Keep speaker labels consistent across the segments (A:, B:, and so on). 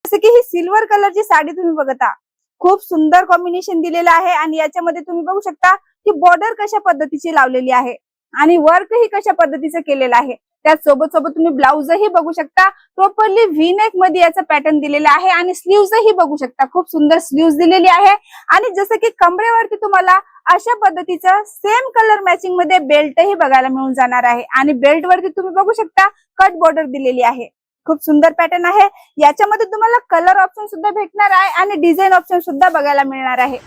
A: जसं की ही सिल्वर कलरची साडी तुम्ही बघता, खूप सुंदर कॉम्बिनेशन दिलेलं आहे आणि याच्यामध्ये तुम्ही बघू शकता की बॉर्डर कशा पद्धतीची लावलेली आहे आणि वर्कही कशा पद्धतीचं केलेलं आहे। त्यासोबत सोबत तुम्ही ब्लाउजही बघू शकता, प्रॉपरली व्ही नेक मध्ये याचा पॅटर्न दिलेला आहे आणि स्लीव्हजही बघू शकता, खूप सुंदर स्लीव्ह्ज दिलेली आहे। आणि जसं की कमरेवरती तुम्हाला अशा पद्धतीचं सेम कलर मॅचिंग मध्ये बेल्टही बघायला मिळून जाणार आहे आणि बेल्ट वरती तुम्ही बघू शकता कट बॉर्डर दिलेली आहे। खूप सुंदर पॅटर्न आहे। याच्यामध्ये तुम्हाला कलर ऑप्शन सुद्धा भेटणार आहे आणि डिझाइन ऑप्शन सुद्धा बघायला मिळणार आहे।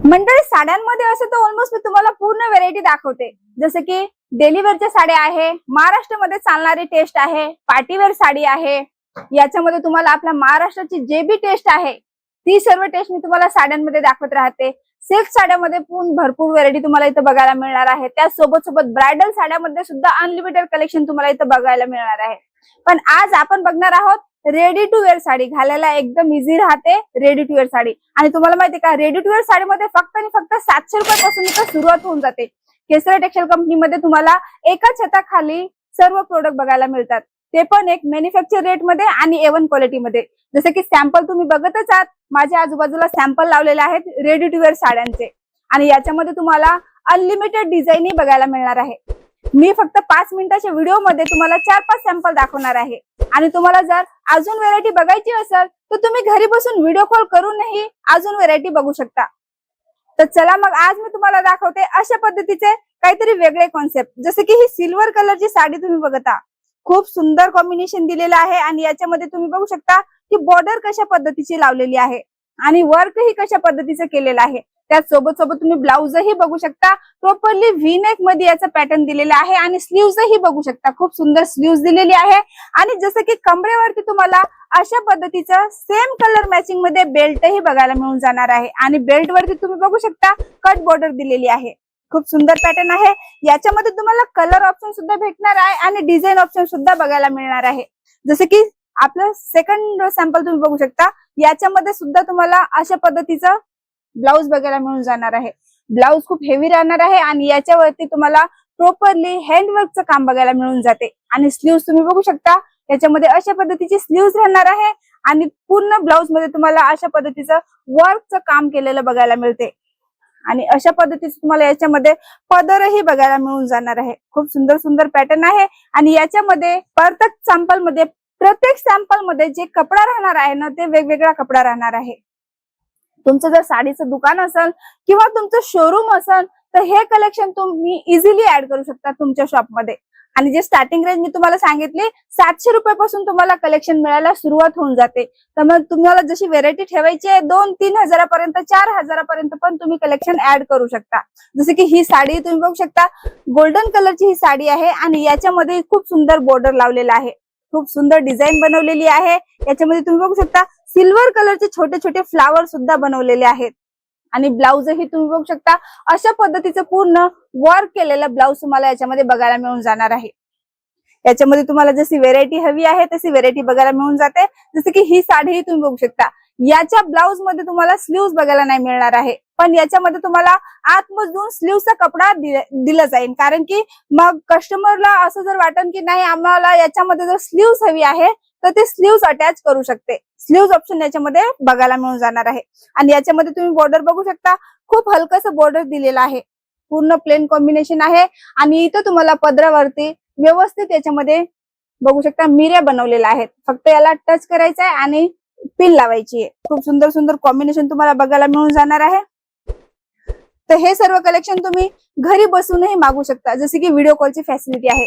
A: मंडळी, साड्यांमध्ये असं तर ऑलमोस्ट मी तुम्हाला पूर्ण व्हेरायटी दाखवते, जसं की डेली वेअरच्या साड्या आहे, महाराष्ट्रामध्ये चालणारी टेस्ट आहे, पार्टीवेअर साडी आहे। याच्यामध्ये तुम्हाला आपल्या महाराष्ट्राची जे बी टेस्ट आहे ती सर्व टेस्ट मी तुम्हाला साड्यांमध्ये दाखवत राहते। सिल्क साड्यामध्ये पण भरपूर व्हेरायटी तुम्हाला इथं बघायला मिळणार आहे। त्यासोबत सोबत ब्रायडल साड्यामध्ये सुद्धा अनलिमिटेड कलेक्शन तुम्हाला इथं बघायला मिळणार आहे। पण आज आपण बघणार आहोत रेडी टू वेअर साडी, घालायला एकदम इझी राहते रेडी टू वेअर साडी। आणि तुम्हाला माहिती का, रेडी टू वेअर साडीमध्ये फक्त आणि फक्त 700 रुपयापासून इथं सुरुवात होऊन जाते। केसर टेक्सटाईल कंपनीमध्ये तुम्हाला एका छताखाली सर्व प्रोडक्ट बघायला मिळतात, ते पण एक मॅन्युफॅक्चर रेट मध्ये आणि A1 क्वालिटी मध्ये। जसं की सॅम्पल तुम्ही बघतच आहात, माझ्या आजूबाजूला सॅम्पल लावलेले आहेत रेडी टू वेअर साड्यांचे आणि याच्यामध्ये तुम्हाला अनलिमिटेड डिझाईनही बघायला मिळणार आहे। मी फक्त 5 मिनिटाच्या व्हिडिओ मध्ये तुम्हाला 4-5 सॅम्पल दाखवणार आहे आणि तुम्हाला जर अजून व्हेरायटी बघायची असेल तर तुम्ही घरी बसून व्हिडिओ कॉल करूनही अजून व्हेरायटी बघू शकता। तर चला मग आज मी तुम्हाला दाखवते अशा पद्धतीचे काहीतरी वेगळे कॉन्सेप्ट। जसं की ही सिल्वर कलरची साडी तुम्ही बघता, खूप सुंदर कॉम्बिनेशन दिलेलं आहे आणि याच्यामध्ये तुम्ही बघू शकता की बॉर्डर कशा पद्धतीची लावलेली आहे आणि वर्कही कशा पद्धतीचं केलेलं आहे। त्यासोबत सोबत तुम्ही ब्लाउजही बघू शकता, प्रॉपरली व्ही नेक मध्ये याचा पॅटर्न दिलेला आहे आणि स्लीव्हजही बघू शकता, खूप सुंदर स्लीव्ह्ज दिलेली आहे। आणि जसं की कमरेवरती तुम्हाला अशा पद्धतीचं सेम कलर मॅचिंग मध्ये बेल्टही बघायला मिळून जाणार आहे आणि बेल्ट वरती तुम्ही बघू शकता कट बॉर्डर दिलेली आहे। खूप सुंदर पॅटर्न आहे। याच्यामध्ये तुम्हाला कलर ऑप्शन सुद्धा भेटणार आहे आणि डिझाइन ऑप्शन सुद्धा बघायला मिळणार आहे। जसं की आपलं सेकंड सॅम्पल तुम्ही बघू शकता, याच्यामध्ये सुद्धा तुम्हाला अशा पद्धतीचं ब्लाउज बघायला मिळून जाणार आहे। ब्लाउज खूप हेवी राहणार आहे आणि याच्यावरती तुम्हाला प्रॉपरली हँडवर्कचं काम बघायला मिळून जाते आणि स्लीव्ह्ज तुम्ही बघू शकता, याच्यामध्ये अशा पद्धतीची स्लीव्ह्ज राहणार आहे आणि पूर्ण ब्लाउज मध्ये तुम्हाला अशा पद्धतीचं वर्कचं काम केलेलं बघायला मिळते आणि अशा पद्धतीचं तुम्हाला याच्यामध्ये पदरही बघायला मिळून जाणार आहे। खूप सुंदर सुंदर पॅटर्न आहे आणि याच्यामध्ये प्रत्येक सॅम्पल मध्ये जे कपडा राहणार आहे ना, ते वेगवेगळा कपडा राहणार आहे। तुमचं जर साडीचं दुकान असेल किंवा तुमचं शोरूम असेल तर हे कलेक्शन तुम्ही इझिली ऍड करू शकता तुमच्या शॉपमध्ये। आणि जे स्टार्टिंग रेंज मी तुम्हाला सांगितली 700 रुपयापासून तुम्हाला कलेक्शन मिळायला सुरुवात होऊन जाते। तर मग तुम्हाला जशी व्हेरायटी ठेवायची आहे 2-3 हजारापर्यंत 4 हजारापर्यंत पण तुम्ही कलेक्शन ऍड करू शकता। जसं की ही साडी तुम्ही बघू शकता, गोल्डन कलरची ही साडी आहे आणि याच्यामध्ये खूप सुंदर बॉर्डर लावलेला आहे, खूप सुंदर डिझाईन बनवलेली आहे। याच्यामध्ये तुम्ही बघू शकता सिल्वर कलरचे छोटे छोटे फ्लावर सुद्धा बनवलेले आहेत आणि ब्लाउजही तुम्ही बघू शकता अशा पद्धतीचं पूर्ण वर्क केलेलं ब्लाउज तुम्हाला याच्यामध्ये बघायला मिळून जाणार आहे। याच्यामध्ये तुम्हाला जशी व्हेरायटी हवी आहे तशी व्हेरायटी बघायला मिळून जाते। जसं की ही साडीही तुम्ही बघू शकता, याच्या ब्लाउज मध्ये तुम्हाला स्लीव्ह्ज बघायला नाही मिळणार आहे, पण याच्यामध्ये तुम्हाला आतमधून स्लीव्हचा कपडा दिला जाईल, कारण की मग कस्टमरला असं जर वाटन की नाही आम्हाला याच्यामध्ये जर स्लीव्ह्ज हवी आहे तर ते स्लीव्ह्ज अटॅच करू शकते। स्लीव्ह्ज ऑप्शन याच्यामध्ये बघायला मिळून जाणार आहे आणि याच्यामध्ये तुम्ही बॉर्डर बघू शकता, खूप हलकसं बॉर्डर दिलेलं आहे, पूर्ण प्लेन कॉम्बिनेशन आहे आणि इथं तुम्हाला पदरावरती व्यवस्थित याच्यामध्ये बघू शकता मिऱ्या बनवलेल्या आहेत, फक्त याला टच करायचं आहे आणि पिन लावायची आहे। खूप सुंदर सुंदर कॉम्बिनेशन तुम्हाला बघायला मिळून जाणार आहे। तर हे सर्व कलेक्शन तुम्ही घरी बसूनही मागू शकता, जसे की व्हिडिओ कॉलची फॅसिलिटी आहे।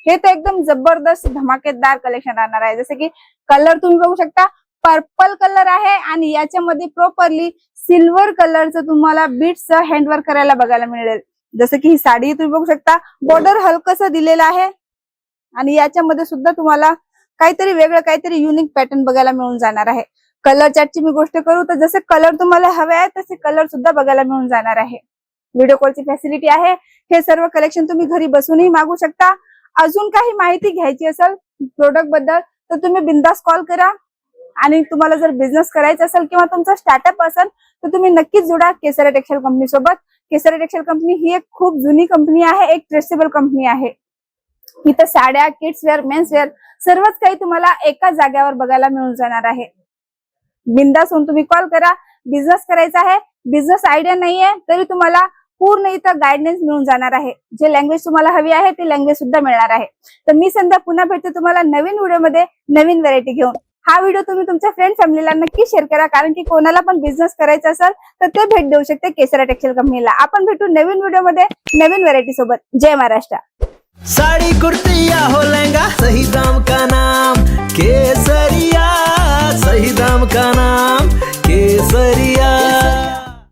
A: हे तर एकदम जबरदस्त धमाकेदार कलेक्शन राहणार आहे। जसे की कलर तुम्ही बघू शकता, पर्पल कलर आहे आणि याच्यामध्ये प्रॉपरली सिल्वर कलरचं तुम्हाला बीट्सचं हँडवर्क करायला बघायला मिळेल। जसं की ही साडी तुम्ही बघू शकता, बॉर्डर हलकसं दिलेलं आहे आणि याच्यामध्ये सुद्धा तुम्हाला काहीतरी वेगळं काहीतरी युनिक पॅटर्न बघायला मिळून जाणार आहे। कलर चार्टची मी गोष्ट करू तर जसे कलर तुम्हाला हवे आहेत तसे कलर सुद्धा बघायला मिळून जाणार आहे। व्हिडिओ कॉलची फॅसिलिटी आहे। हे सर्व कलेक्शन तुम्ही घरी बसूनही मागू शकता। अजून काही माहिती घ्यायची असेल प्रोडक्ट बद्दल तर तुम्ही बिंदास कॉल करा आणि तुम्हाला जर बिझनेस करायचा असेल किंवा तुमचा स्टार्टअप असेल तर तुम्ही नक्कीच जोडा केसर टेक्सटाईल कंपनी सोबत। केसर टेक्सटाईल कंपनी ही एक खूप जुनी कंपनी आहे, एक ट्रेसेबल कंपनी आहे। इथं साड्या, किड्स वेअर, मेन्स वेअर सर्वच काही तुम्हाला एकाच जागेवर बघायला मिळून जाणार आहे. बिंदास होऊन तुम्ही कॉल करा. बिझनेस करायचा आहे, बिझनेस आयडिया नाहीये तरी तुम्हाला पूर्ण इथं गायडन्स मिळून जाणार आहे. जे लँग्वेज तुम्हाला हवी आहे ती लँग्वेज सुद्धा मिळणार आहे. तर मी संध्या पुन्हा भेटते तुम्हाला नवीन व्हिडिओमध्ये नवीन व्हरायटी घेऊन. हा व्हिडिओ तुम्ही तुमच्या फ्रेंड फॅमिलीला नक्की शेअर करा, कारण की कोणाला पण बिझनेस करायचा असेल तर ते भेट देऊ शकते केसरा टेक्सटाईल कंपनीला. आपण भेटू नवीन व्हिडिओमध्ये नवीन व्हरायटी सोबत. जय महाराष्ट्र.
B: साड़ी कुर्ती या हो लहंगा, सही दाम का नाम केसरिया, सही दाम का नाम केसरिया.